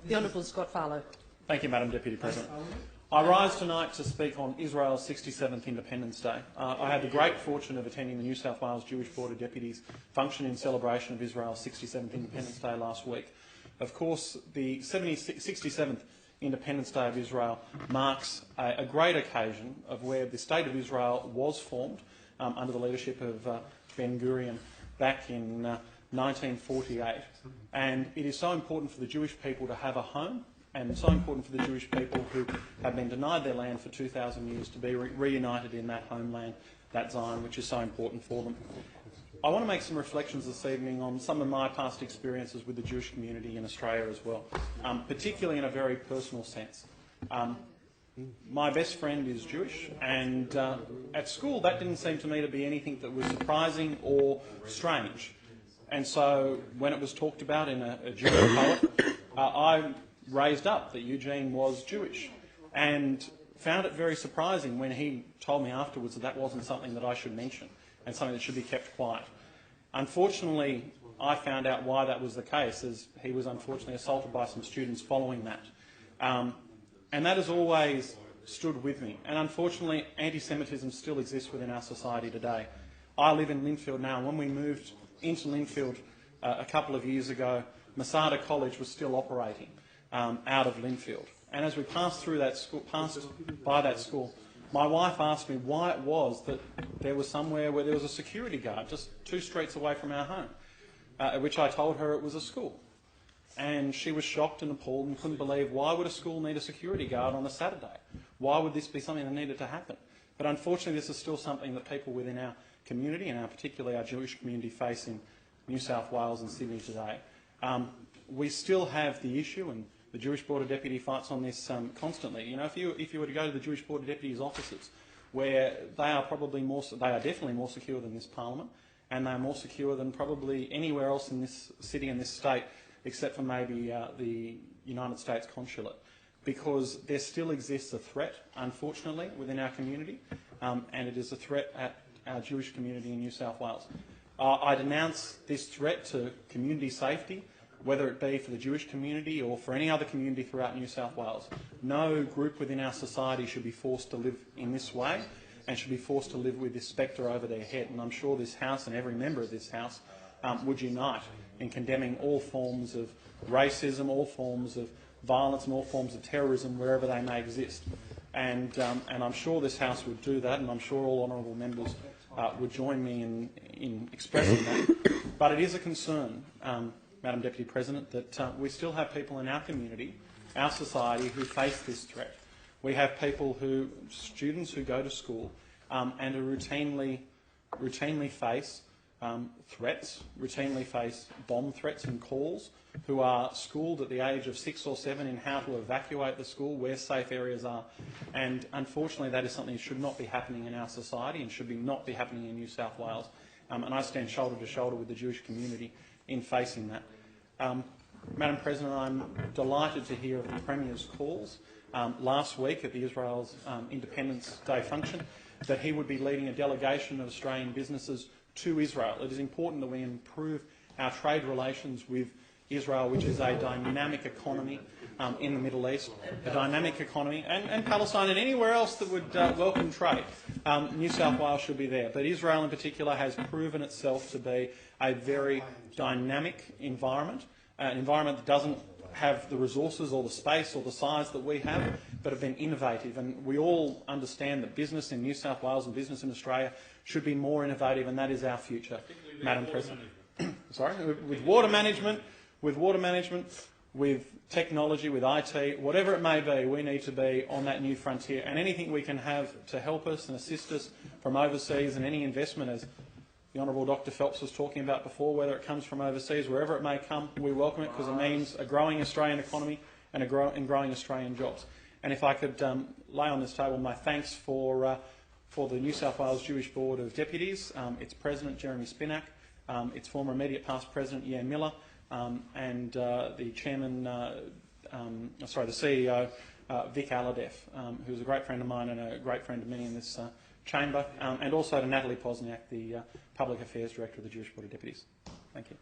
The Hon Scott Farlow. Thank you, Madam Deputy President. I rise tonight to speak on Israel's 67th Independence Day. I had the great fortune of attending the New South Wales Jewish Board of Deputies function in celebration of Israel's 67th Independence Day last week. Of course, the 67th Independence Day of Israel marks a great occasion of where the State of Israel was formed under the leadership of Ben-Gurion back in 1948. And it is so important for the Jewish people to have a home, and so important for the Jewish people who have been denied their land for 2,000 years to be reunited in that homeland, that Zion, which is so important for them. I want to make some reflections this evening on some of my past experiences with the Jewish community in Australia as well, particularly in a very personal sense. My best friend is Jewish, and at school that didn't seem to me to be anything that was surprising or strange. And so when it was talked about in a Jewish poet, I raised up that Eugene was Jewish, and found it very surprising when he told me afterwards that that wasn't something that I should mention and something that should be kept quiet. Unfortunately, I found out why that was the case, as he was unfortunately assaulted by some students following that. And that has always stood with me. And unfortunately, anti-Semitism still exists within our society today. I live in Linfield now, and when we moved into Linfield a couple of years ago, Masada College was still operating out of Linfield. And as we passed by that school, my wife asked me why it was that there was somewhere where there was a security guard just 2 streets away from our home, at which I told her it was a school. And she was shocked and appalled and couldn't believe, why would a school need a security guard on a Saturday? Why would this be something that needed to happen? But unfortunately, this is still something that people within our community, and particularly our Jewish community, face in New South Wales and Sydney today. We still have the issue, and the Jewish Board of Deputy fights on this constantly. You know, if you were to go to the Jewish Board of Deputies offices, where they are definitely more secure than this Parliament, and they are more secure than probably anywhere else in this city and this state, except for maybe the United States Consulate, because there still exists a threat, unfortunately, within our community, and it is a threat at our Jewish community in New South Wales. I denounce this threat to community safety, whether it be for the Jewish community or for any other community throughout New South Wales. No group within our society should be forced to live in this way and should be forced to live with this spectre over their head. And I'm sure this House and every member of this House would unite in condemning all forms of racism, all forms of violence and all forms of terrorism wherever they may exist. And I'm sure this House would do that, and I'm sure all honourable members would join me in expressing that. But it is a concern, Madam Deputy President, that we still have people in our community, our society, who face this threat. We have people students who go to school and who routinely face threats, routinely face bomb threats and calls, who are schooled at the age of 6 or 7 in how to evacuate the school, where safe areas are. And unfortunately, that is something that should not be happening in our society and should not be happening in New South Wales. And I stand shoulder to shoulder with the Jewish community in facing that. Madam President, I'm delighted to hear of the Premier's calls last week at the Israel's Independence Day function that he would be leading a delegation of Australian businesses to Israel. It is important that we improve our trade relations with Israel, which is a dynamic economy in the Middle East, a dynamic economy, and Palestine and anywhere else that would welcome trade. New South Wales should be there. But Israel in particular has proven itself to be a very dynamic environment, an environment that doesn't have the resources or the space or the size that we have, but have been innovative. And we all understand that business in New South Wales and business in Australia should be more innovative, and that is our future, Madam President. Sorry, with water management, with technology, with IT, whatever it may be, we need to be on that new frontier. And anything we can have to help us and assist us from overseas, and any investment, as the Honourable Dr Phelps was talking about before, whether it comes from overseas, wherever it may come, we welcome it, because it means a growing Australian economy and growing Australian jobs. And if I could lay on this table my thanks for the New South Wales Jewish Board of Deputies, its President Jeremy Spinack, its former immediate past President Ian Miller, and the Chairman, the CEO Vic Aladef, who's a great friend of mine and a great friend of many in this chamber, and also to Natalie Posniak, the Public Affairs Director of the Jewish Board of Deputies. Thank you.